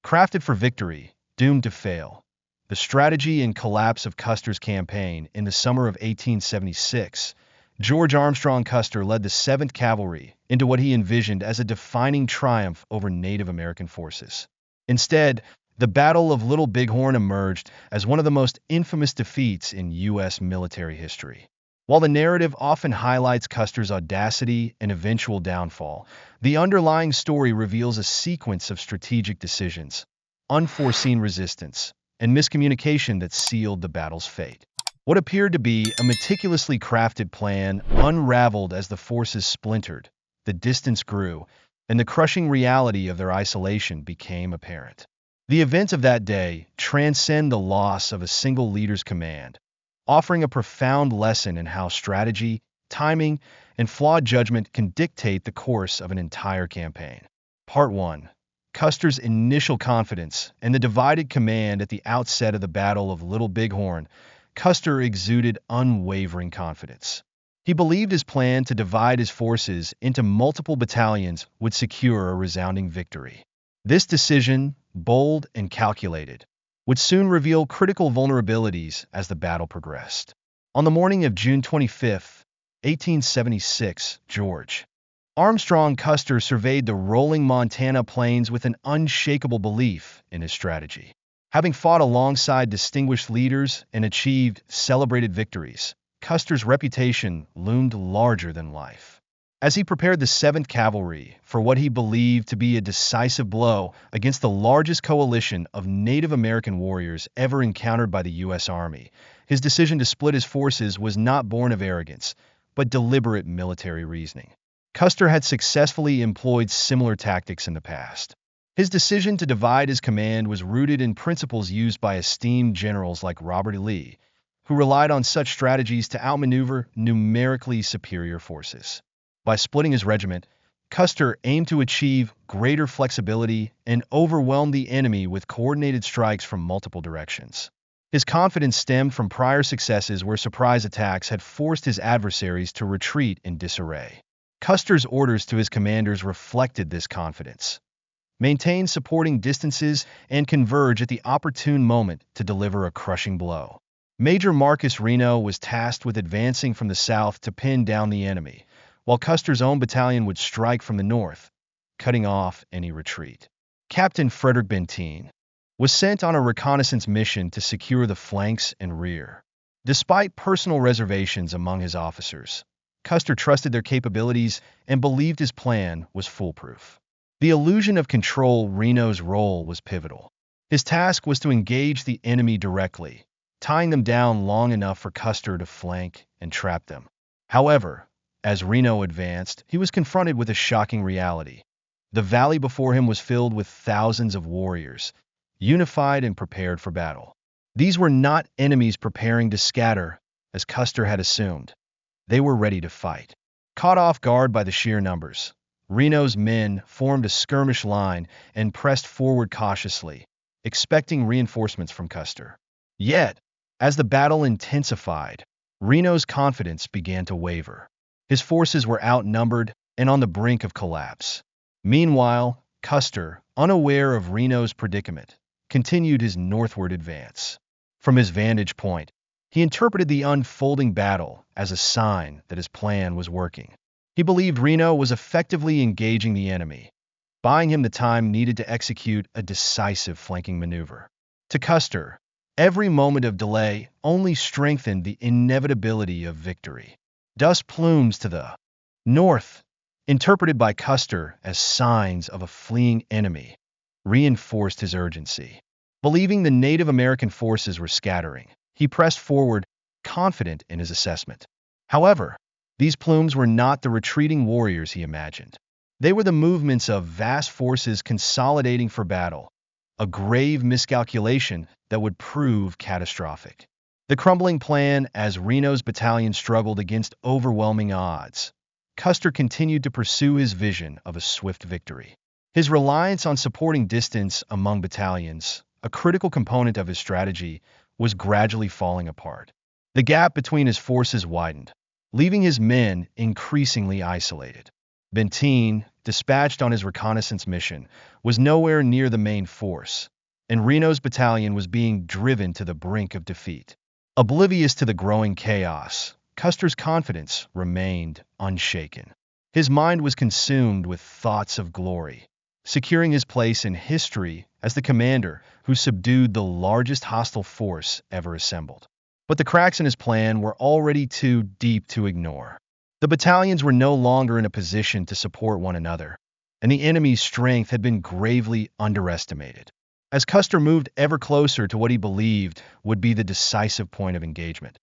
Crafted for victory, doomed to fail. The strategy and collapse of Custer's campaign in the summer of 1876, George Armstrong Custer led the 7th Cavalry into what he envisioned as a defining triumph over Native American forces. Instead, the Battle of Little Bighorn emerged as one of the most infamous defeats in U.S. military history. While the narrative often highlights Custer's audacity and eventual downfall, the underlying story reveals a sequence of strategic decisions, unforeseen resistance, and miscommunication that sealed the battle's fate. What appeared to be a meticulously crafted plan unraveled as the forces splintered, the distance grew, and the crushing reality of their isolation became apparent. The events of that day transcend the loss of a single leader's command, offering a profound lesson in how strategy, timing, and flawed judgment can dictate the course of an entire campaign. Part 1. Custer's initial confidence and the divided command at the outset of the Battle of Little Bighorn. Custer exuded unwavering confidence. He believed his plan to divide his forces into multiple battalions would secure a resounding victory. This decision, bold and calculated, would soon reveal critical vulnerabilities as the battle progressed. On the morning of June 25, 1876, George Armstrong Custer surveyed the rolling Montana plains with an unshakable belief in his strategy. Having fought alongside distinguished leaders and achieved celebrated victories, Custer's reputation loomed larger than life. As he prepared the 7th Cavalry for what he believed to be a decisive blow against the largest coalition of Native American warriors ever encountered by the U.S. Army, his decision to split his forces was not born of arrogance, but deliberate military reasoning. Custer had successfully employed similar tactics in the past. His decision to divide his command was rooted in principles used by esteemed generals like Robert E. Lee, who relied on such strategies to outmaneuver numerically superior forces. By splitting his regiment, Custer aimed to achieve greater flexibility and overwhelm the enemy with coordinated strikes from multiple directions. His confidence stemmed from prior successes where surprise attacks had forced his adversaries to retreat in disarray. Custer's orders to his commanders reflected this confidence. Maintain supporting distances and converge at the opportune moment to deliver a crushing blow. Major Marcus Reno was tasked with advancing from the south to pin down the enemy, while Custer's own battalion would strike from the north, cutting off any retreat. Captain Frederick Benteen was sent on a reconnaissance mission to secure the flanks and rear. Despite personal reservations among his officers, Custer trusted their capabilities and believed his plan was foolproof. The illusion of control Reno's role was pivotal. His task was to engage the enemy directly, tying them down long enough for Custer to flank and trap them. However, as Reno advanced, he was confronted with a shocking reality. The valley before him was filled with thousands of warriors, unified and prepared for battle. These were not enemies preparing to scatter, as Custer had assumed. They were ready to fight. Caught off guard by the sheer numbers, Reno's men formed a skirmish line and pressed forward cautiously, expecting reinforcements from Custer. Yet, as the battle intensified, Reno's confidence began to waver. His forces were outnumbered and on the brink of collapse. Meanwhile, Custer, unaware of Reno's predicament, continued his northward advance. From his vantage point, he interpreted the unfolding battle as a sign that his plan was working. He believed Reno was effectively engaging the enemy, buying him the time needed to execute a decisive flanking maneuver. To Custer, every moment of delay only strengthened the inevitability of victory. Dust plumes to the north, interpreted by Custer as signs of a fleeing enemy, reinforced his urgency. Believing the Native American forces were scattering, he pressed forward, confident in his assessment. However, these plumes were not the retreating warriors he imagined. They were the movements of vast forces consolidating for battle, a grave miscalculation that would prove catastrophic. The crumbling plan as Reno's battalion struggled against overwhelming odds. Custer continued to pursue his vision of a swift victory. His reliance on supporting distance among battalions, a critical component of his strategy, was gradually falling apart. The gap between his forces widened, leaving his men increasingly isolated. Benteen, dispatched on his reconnaissance mission, was nowhere near the main force, and Reno's battalion was being driven to the brink of defeat. Oblivious to the growing chaos, Custer's confidence remained unshaken. His mind was consumed with thoughts of glory, securing his place in history as the commander who subdued the largest hostile force ever assembled. But the cracks in his plan were already too deep to ignore. The battalions were no longer in a position to support one another, and the enemy's strength had been gravely underestimated. As Custer moved ever closer to what he believed would be the decisive point of engagement,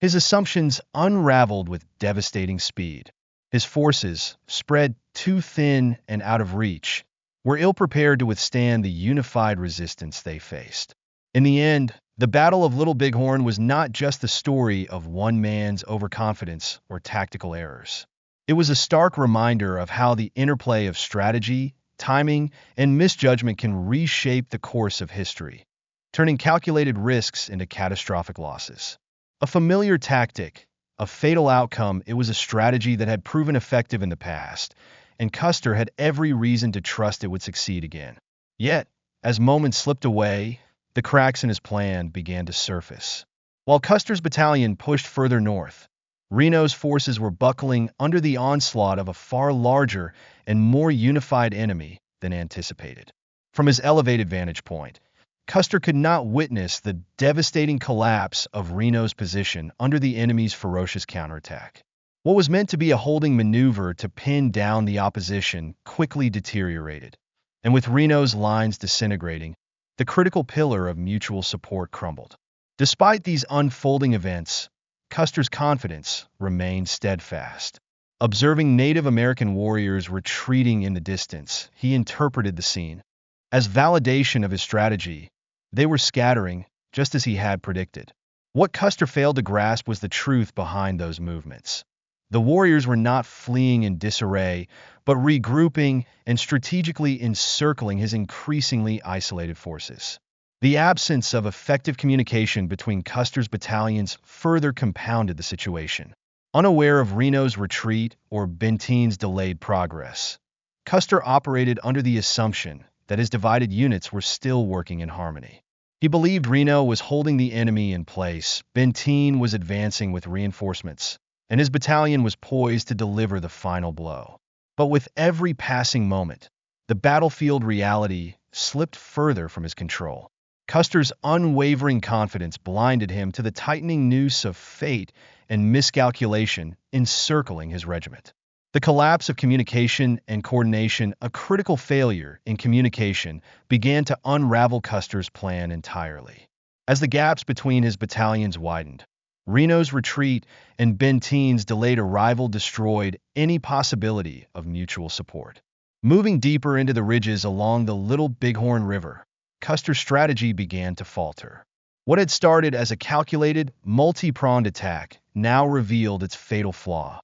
his assumptions unraveled with devastating speed. His forces, spread too thin and out of reach, were ill-prepared to withstand the unified resistance they faced. In the end, the Battle of Little Bighorn was not just the story of one man's overconfidence or tactical errors. It was a stark reminder of how the interplay of strategy, timing, and misjudgment can reshape the course of history, turning calculated risks into catastrophic losses. A familiar tactic, a fatal outcome. It was a strategy that had proven effective in the past, and Custer had every reason to trust it would succeed again. Yet, as moments slipped away, the cracks in his plan began to surface. While Custer's battalion pushed further north, Reno's forces were buckling under the onslaught of a far larger and more unified enemy than anticipated. From his elevated vantage point, Custer could not witness the devastating collapse of Reno's position under the enemy's ferocious counterattack. What was meant to be a holding maneuver to pin down the opposition quickly deteriorated, and with Reno's lines disintegrating, the critical pillar of mutual support crumbled. Despite these unfolding events, Custer's confidence remained steadfast. Observing Native American warriors retreating in the distance, he interpreted the scene as validation of his strategy. They were scattering, just as he had predicted. What Custer failed to grasp was the truth behind those movements. The warriors were not fleeing in disarray, but regrouping and strategically encircling his increasingly isolated forces. The absence of effective communication between Custer's battalions further compounded the situation. Unaware of Reno's retreat or Benteen's delayed progress, Custer operated under the assumption that his divided units were still working in harmony. He believed Reno was holding the enemy in place, Benteen was advancing with reinforcements, and his battalion was poised to deliver the final blow. But with every passing moment, the battlefield reality slipped further from his control. Custer's unwavering confidence blinded him to the tightening noose of fate and miscalculation encircling his regiment. The collapse of communication and coordination, a critical failure in communication, began to unravel Custer's plan entirely. As the gaps between his battalions widened, Reno's retreat and Benteen's delayed arrival destroyed any possibility of mutual support. Moving deeper into the ridges along the Little Bighorn River, Custer's strategy began to falter. What had started as a calculated, multi-pronged attack now revealed its fatal flaw.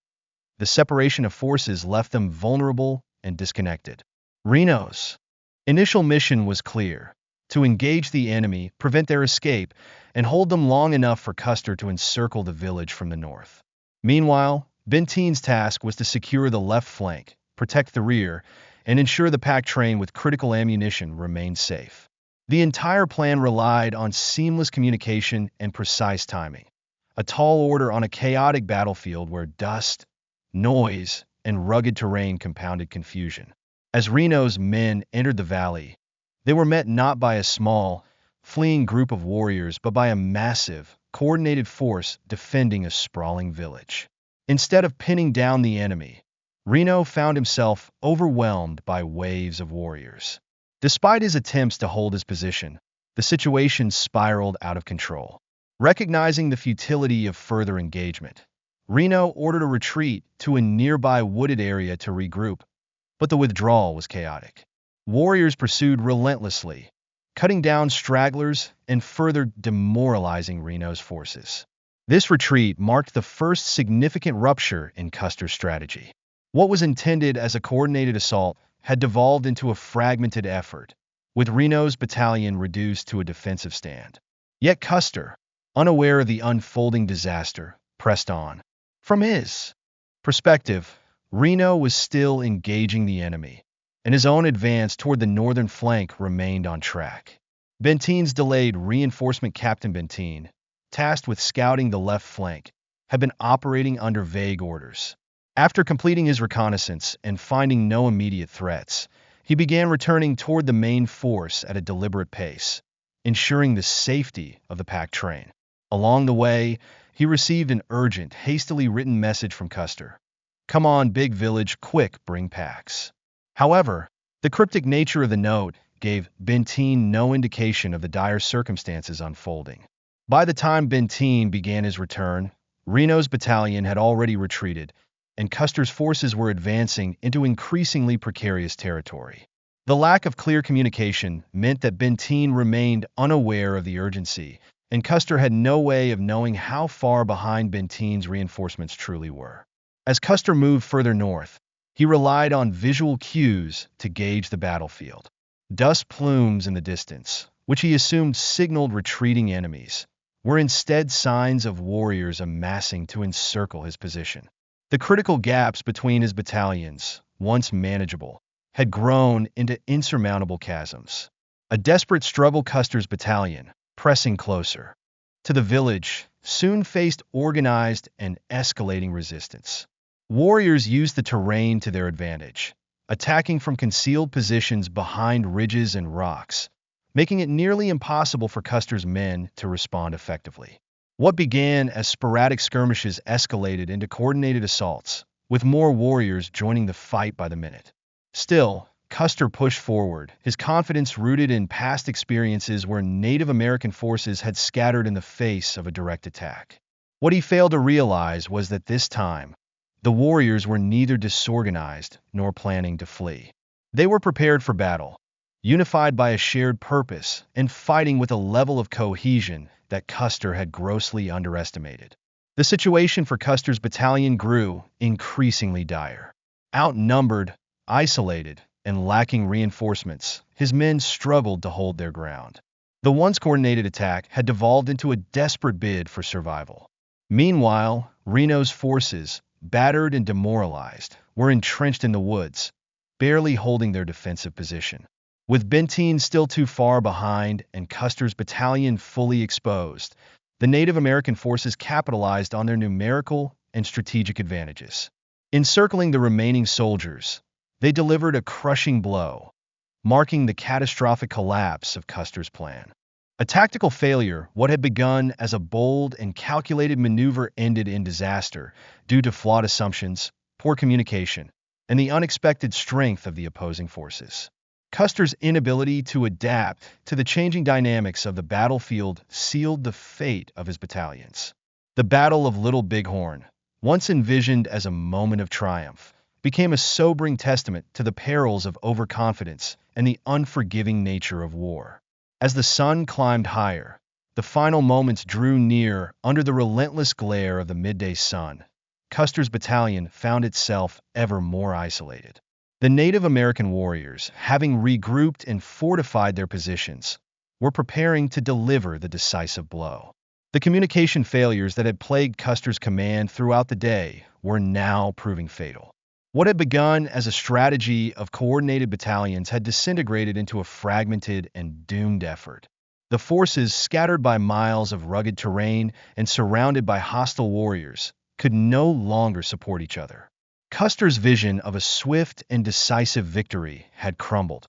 The separation of forces left them vulnerable and disconnected. Reno's initial mission was clear: to engage the enemy, prevent their escape, and hold them long enough for Custer to encircle the village from the north. Meanwhile, Benteen's task was to secure the left flank, protect the rear, and ensure the pack train with critical ammunition remained safe. The entire plan relied on seamless communication and precise timing, a tall order on a chaotic battlefield where dust, noise, and rugged terrain compounded confusion. As Reno's men entered the valley, they were met not by a small, fleeing group of warriors, but by a massive, coordinated force defending a sprawling village. Instead of pinning down the enemy, Reno found himself overwhelmed by waves of warriors. Despite his attempts to hold his position, the situation spiraled out of control. Recognizing the futility of further engagement, Reno ordered a retreat to a nearby wooded area to regroup, but the withdrawal was chaotic. Warriors pursued relentlessly, cutting down stragglers and further demoralizing Reno's forces. This retreat marked the first significant rupture in Custer's strategy. What was intended as a coordinated assault had devolved into a fragmented effort, with Reno's battalion reduced to a defensive stand. Yet Custer, unaware of the unfolding disaster, pressed on. From his perspective, Reno was still engaging the enemy, and his own advance toward the northern flank remained on track. Benteen's delayed reinforcement Captain Benteen, tasked with scouting the left flank, had been operating under vague orders. After completing his reconnaissance and finding no immediate threats, he began returning toward the main force at a deliberate pace, ensuring the safety of the pack train. Along the way, he received an urgent, hastily written message from Custer. "Come on, big village, quick, bring packs." However, the cryptic nature of the note gave Benteen no indication of the dire circumstances unfolding. By the time Benteen began his return, Reno's battalion had already retreated, and Custer's forces were advancing into increasingly precarious territory. The lack of clear communication meant that Benteen remained unaware of the urgency, and Custer had no way of knowing how far behind Benteen's reinforcements truly were. As Custer moved further north, he relied on visual cues to gauge the battlefield. Dust plumes in the distance, which he assumed signaled retreating enemies, were instead signs of warriors amassing to encircle his position. The critical gaps between his battalions, once manageable, had grown into insurmountable chasms. A desperate struggle. Custer's battalion, pressing closer to the village, soon faced organized and escalating resistance. Warriors used the terrain to their advantage, attacking from concealed positions behind ridges and rocks, making it nearly impossible for Custer's men to respond effectively. What began as sporadic skirmishes escalated into coordinated assaults, with more warriors joining the fight by the minute. Still, Custer pushed forward, his confidence rooted in past experiences where Native American forces had scattered in the face of a direct attack. What he failed to realize was that this time, the warriors were neither disorganized nor planning to flee. They were prepared for battle, unified by a shared purpose and fighting with a level of cohesion that Custer had grossly underestimated. The situation for Custer's battalion grew increasingly dire. Outnumbered, isolated, and lacking reinforcements, his men struggled to hold their ground. The once coordinated attack had devolved into a desperate bid for survival. Meanwhile, Reno's forces, battered and demoralized, were entrenched in the woods, barely holding their defensive position. With Benteen still too far behind and Custer's battalion fully exposed, the Native American forces capitalized on their numerical and strategic advantages. Encircling the remaining soldiers, they delivered a crushing blow, marking the catastrophic collapse of Custer's plan. A tactical failure, what had begun as a bold and calculated maneuver ended in disaster due to flawed assumptions, poor communication, and the unexpected strength of the opposing forces. Custer's inability to adapt to the changing dynamics of the battlefield sealed the fate of his battalions. The Battle of Little Bighorn, once envisioned as a moment of triumph, became a sobering testament to the perils of overconfidence and the unforgiving nature of war. As the sun climbed higher, the final moments drew near under the relentless glare of the midday sun. Custer's battalion found itself ever more isolated. The Native American warriors, having regrouped and fortified their positions, were preparing to deliver the decisive blow. The communication failures that had plagued Custer's command throughout the day were now proving fatal. What had begun as a strategy of coordinated battalions had disintegrated into a fragmented and doomed effort. The forces, scattered by miles of rugged terrain and surrounded by hostile warriors, could no longer support each other. Custer's vision of a swift and decisive victory had crumbled,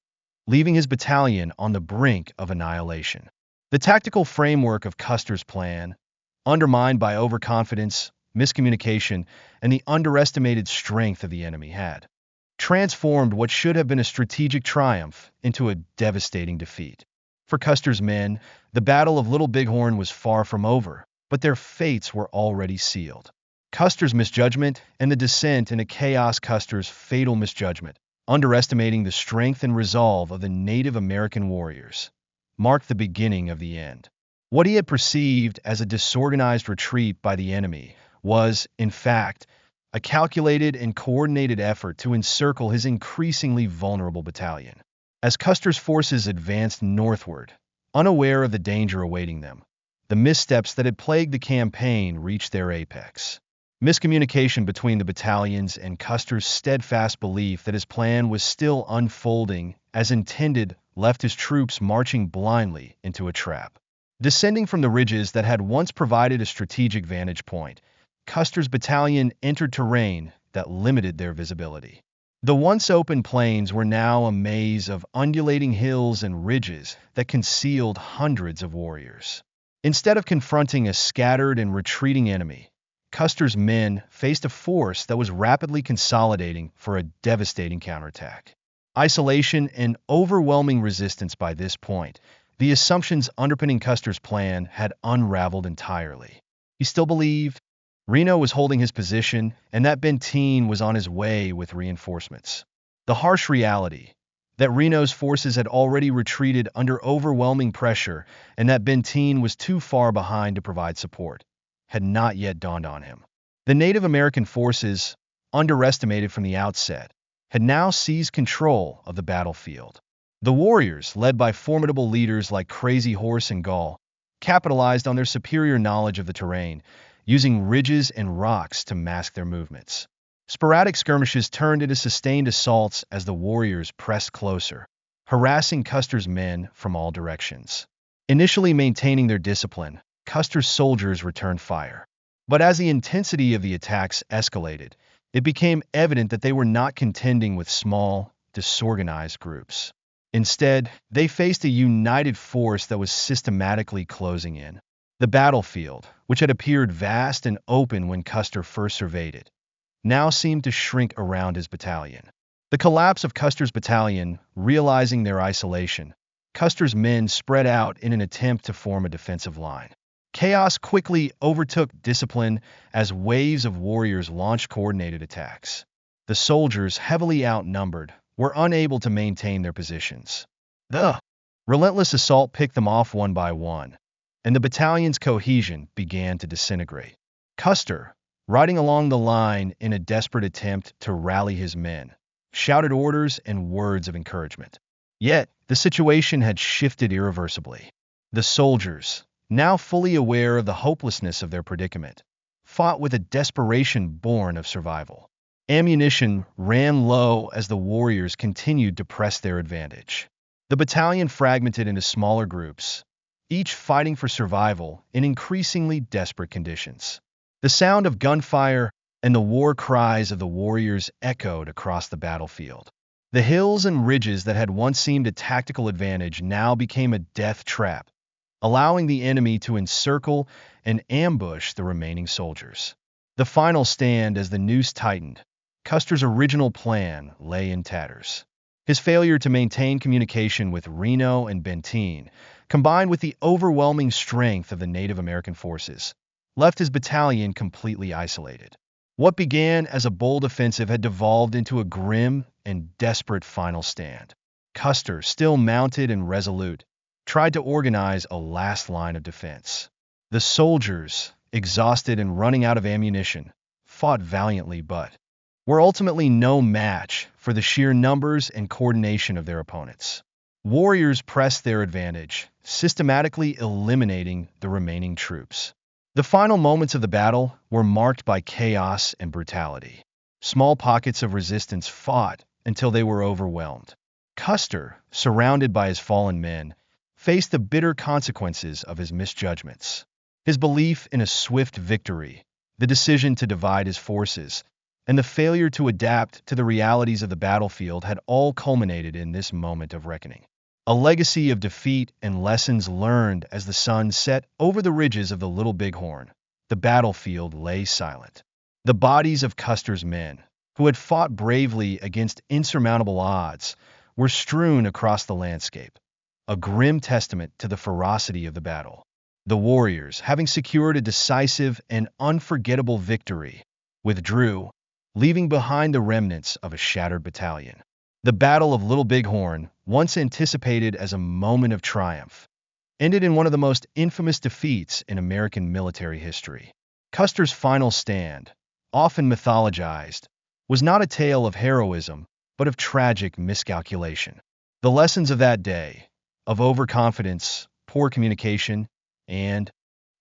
leaving his battalion on the brink of annihilation. The tactical framework of Custer's plan, undermined by overconfidence, miscommunication, and the underestimated strength of the enemy, had transformed what should have been a strategic triumph into a devastating defeat. For Custer's men, the Battle of Little Bighorn was far from over, but their fates were already sealed. Custer's misjudgment and the descent into chaos. Custer's fatal misjudgment, underestimating the strength and resolve of the Native American warriors, marked the beginning of the end. What he had perceived as a disorganized retreat by the enemy was, in fact, a calculated and coordinated effort to encircle his increasingly vulnerable battalion. As Custer's forces advanced northward, unaware of the danger awaiting them, the missteps that had plagued the campaign reached their apex. Miscommunication between the battalions and Custer's steadfast belief that his plan was still unfolding as intended left his troops marching blindly into a trap. Descending from the ridges that had once provided a strategic vantage point, Custer's battalion entered terrain that limited their visibility. The once open plains were now a maze of undulating hills and ridges that concealed hundreds of warriors. Instead of confronting a scattered and retreating enemy, Custer's men faced a force that was rapidly consolidating for a devastating counterattack. Isolation and overwhelming resistance. By this point, the assumptions underpinning Custer's plan had unraveled entirely. He still believed Reno was holding his position and that Benteen was on his way with reinforcements. The harsh reality that Reno's forces had already retreated under overwhelming pressure and that Benteen was too far behind to provide support had not yet dawned on him. The Native American forces, underestimated from the outset, had now seized control of the battlefield. The warriors, led by formidable leaders like Crazy Horse and Gall, capitalized on their superior knowledge of the terrain, using ridges and rocks to mask their movements. Sporadic skirmishes turned into sustained assaults as the warriors pressed closer, harassing Custer's men from all directions. Initially maintaining their discipline, Custer's soldiers returned fire. But as the intensity of the attacks escalated, it became evident that they were not contending with small, disorganized groups. Instead, they faced a united force that was systematically closing in. The battlefield, which had appeared vast and open when Custer first surveyed it, now seemed to shrink around his battalion. The collapse of Custer's battalion, realizing their isolation, Custer's men spread out in an attempt to form a defensive line. Chaos quickly overtook discipline as waves of warriors launched coordinated attacks. The soldiers, heavily outnumbered, were unable to maintain their positions. The relentless assault picked them off one by one, and the battalion's cohesion began to disintegrate. Custer, riding along the line in a desperate attempt to rally his men, shouted orders and words of encouragement. Yet, the situation had shifted irreversibly. The soldiers, now fully aware of the hopelessness of their predicament, fought with a desperation born of survival. Ammunition ran low as the warriors continued to press their advantage. The battalion fragmented into smaller groups, each fighting for survival in increasingly desperate conditions. The sound of gunfire and the war cries of the warriors echoed across the battlefield. The hills and ridges that had once seemed a tactical advantage now became a death trap, allowing the enemy to encircle and ambush the remaining soldiers. The final stand as the noose tightened, Custer's original plan lay in tatters. His failure to maintain communication with Reno and Benteen, combined with the overwhelming strength of the Native American forces, left his battalion completely isolated. What began as a bold offensive had devolved into a grim and desperate final stand. Custer, still mounted and resolute, tried to organize a last line of defense. The soldiers, exhausted and running out of ammunition, fought valiantly but were ultimately no match for the sheer numbers and coordination of their opponents. Warriors pressed their advantage, systematically eliminating the remaining troops. The final moments of the battle were marked by chaos and brutality. Small pockets of resistance fought until they were overwhelmed. Custer, surrounded by his fallen men, faced the bitter consequences of his misjudgments. His belief in a swift victory, the decision to divide his forces, and the failure to adapt to the realities of the battlefield had all culminated in this moment of reckoning. A legacy of defeat and lessons learned as the sun set over the ridges of the Little Bighorn. The battlefield lay silent. The bodies of Custer's men, who had fought bravely against insurmountable odds, were strewn across the landscape, a grim testament to the ferocity of the battle. The warriors, having secured a decisive and unforgettable victory, withdrew, leaving behind the remnants of a shattered battalion. The Battle of Little Bighorn, once anticipated as a moment of triumph, ended in one of the most infamous defeats in American military history. Custer's final stand, often mythologized, was not a tale of heroism, but of tragic miscalculation. The lessons of that day, of overconfidence, poor communication, and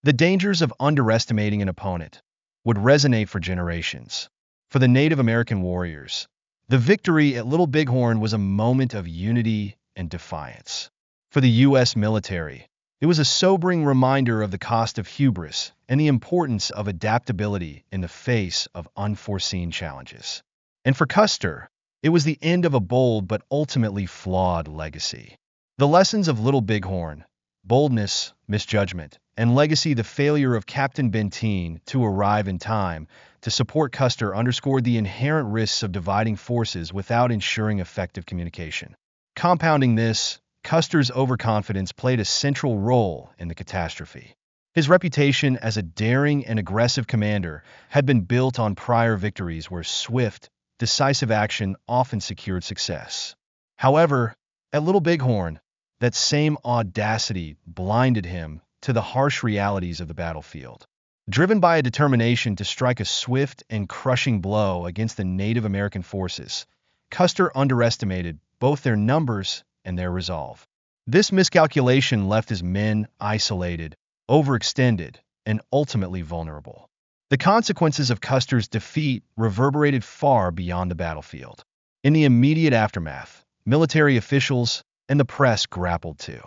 the dangers of underestimating an opponent, would resonate for generations. For the Native American warriors, the victory at Little Bighorn was a moment of unity and defiance. For the U.S. military, it was a sobering reminder of the cost of hubris and the importance of adaptability in the face of unforeseen challenges. And for Custer, it was the end of a bold but ultimately flawed legacy. The lessons of Little Bighorn, boldness, misjudgment, and legacy, the failure of Captain Benteen to arrive in time to support Custer underscored the inherent risks of dividing forces without ensuring effective communication. Compounding this, Custer's overconfidence played a central role in the catastrophe. His reputation as a daring and aggressive commander had been built on prior victories where swift, decisive action often secured success. However, at Little Bighorn, that same audacity blinded him to the harsh realities of the battlefield. Driven by a determination to strike a swift and crushing blow against the Native American forces, Custer underestimated both their numbers and their resolve. This miscalculation left his men isolated, overextended, and ultimately vulnerable. The consequences of Custer's defeat reverberated far beyond the battlefield. In the immediate aftermath, military officials and the press grappled to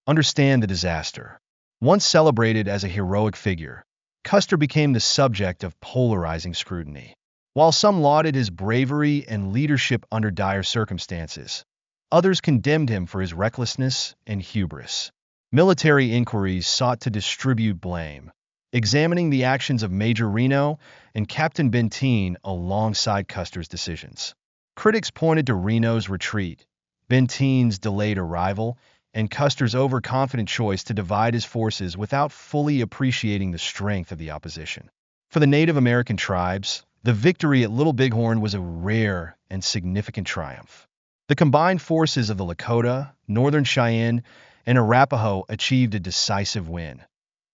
understand the disaster. Once celebrated as a heroic figure, Custer became the subject of polarizing scrutiny. While some lauded his bravery and leadership under dire circumstances, others condemned him for his recklessness and hubris. Military inquiries sought to distribute blame, examining the actions of Major Reno and Captain Benteen alongside Custer's decisions. Critics pointed to Reno's retreat, Benteen's delayed arrival, and Custer's overconfident choice to divide his forces without fully appreciating the strength of the opposition. For the Native American tribes, the victory at Little Bighorn was a rare and significant triumph. The combined forces of the Lakota, Northern Cheyenne, and Arapaho achieved a decisive win,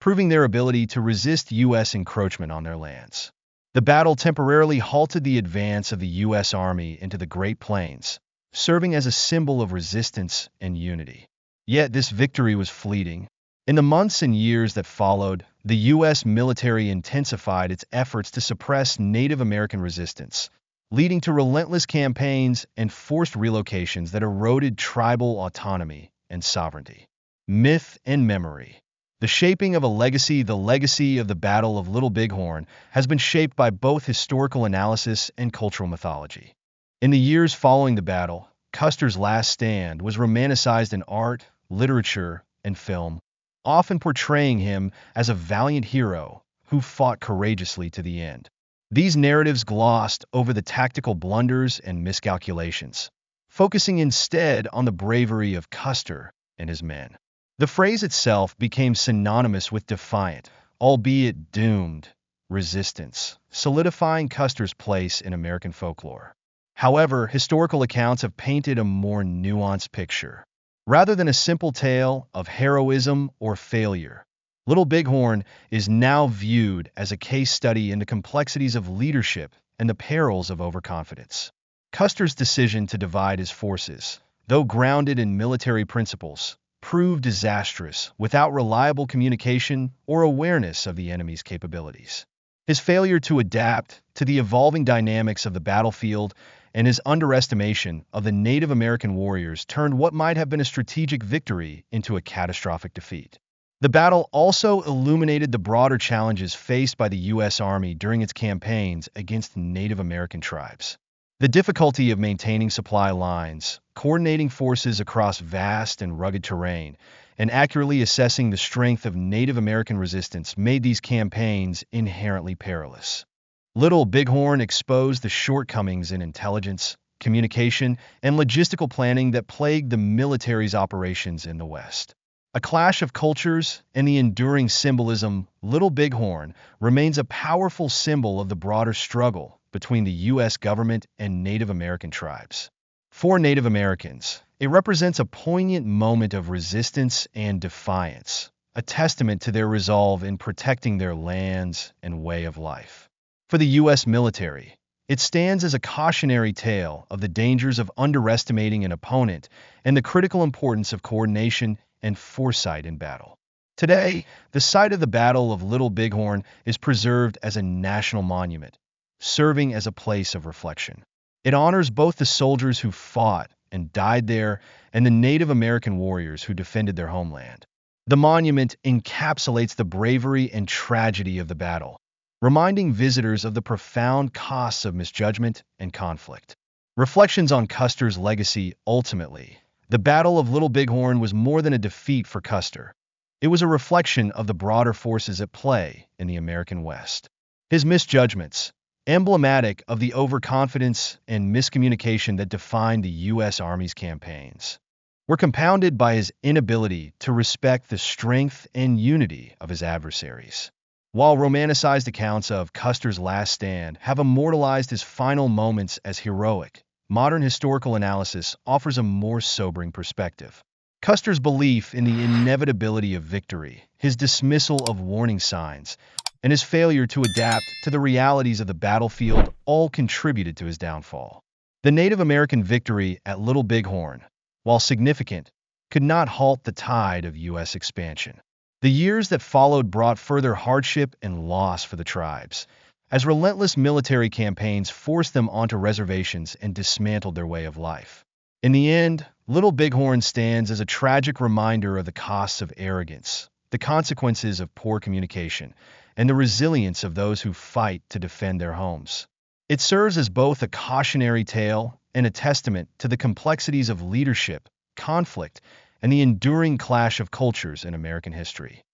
proving their ability to resist U.S. encroachment on their lands. The battle temporarily halted the advance of the U.S. Army into the Great Plains, serving as a symbol of resistance and unity. Yet this victory was fleeting. In the months and years that followed, the U.S. military intensified its efforts to suppress Native American resistance, leading to relentless campaigns and forced relocations that eroded tribal autonomy and sovereignty. Myth and memory. The shaping of a legacy. The legacy of the Battle of Little Bighorn has been shaped by both historical analysis and cultural mythology. In the years following the battle, Custer's last stand was romanticized in art, literature, and film, often portraying him as a valiant hero who fought courageously to the end. These narratives glossed over the tactical blunders and miscalculations, focusing instead on the bravery of Custer and his men. The phrase itself became synonymous with defiant, albeit doomed, resistance, solidifying Custer's place in American folklore. However, historical accounts have painted a more nuanced picture. Rather than a simple tale of heroism or failure, Little Bighorn is now viewed as a case study in the complexities of leadership and the perils of overconfidence. Custer's decision to divide his forces, though grounded in military principles, proved disastrous without reliable communication or awareness of the enemy's capabilities. His failure to adapt to the evolving dynamics of the battlefield and his underestimation of the Native American warriors turned what might have been a strategic victory into a catastrophic defeat. The battle also illuminated the broader challenges faced by the U.S. Army during its campaigns against Native American tribes. The difficulty of maintaining supply lines, coordinating forces across vast and rugged terrain, and accurately assessing the strength of Native American resistance made these campaigns inherently perilous. Little Bighorn exposed the shortcomings in intelligence, communication, and logistical planning that plagued the military's operations in the West. A clash of cultures and the enduring symbolism, Little Bighorn remains a powerful symbol of the broader struggle between the U.S. government and Native American tribes. For Native Americans, it represents a poignant moment of resistance and defiance, a testament to their resolve in protecting their lands and way of life. For the U.S. military, it stands as a cautionary tale of the dangers of underestimating an opponent and the critical importance of coordination and foresight in battle. Today, the site of the Battle of Little Bighorn is preserved as a national monument, serving as a place of reflection. It honors both the soldiers who fought and died there and the Native American warriors who defended their homeland. The monument encapsulates the bravery and tragedy of the battle, reminding visitors of the profound costs of misjudgment and conflict. Reflections on Custer's legacy. Ultimately, the Battle of Little Bighorn was more than a defeat for Custer. It was a reflection of the broader forces at play in the American West. His misjudgments, emblematic of the overconfidence and miscommunication that defined the U.S. Army's campaigns, were compounded by his inability to respect the strength and unity of his adversaries. While romanticized accounts of Custer's last stand have immortalized his final moments as heroic, modern historical analysis offers a more sobering perspective. Custer's belief in the inevitability of victory, his dismissal of warning signs, and his failure to adapt to the realities of the battlefield all contributed to his downfall. The Native American victory at Little Bighorn, while significant, could not halt the tide of U.S. expansion. The years that followed brought further hardship and loss for the tribes, as relentless military campaigns forced them onto reservations and dismantled their way of life. In the end, Little Bighorn stands as a tragic reminder of the costs of arrogance, the consequences of poor communication, and the resilience of those who fight to defend their homes. It serves as both a cautionary tale and a testament to the complexities of leadership, conflict, and the enduring clash of cultures in American history.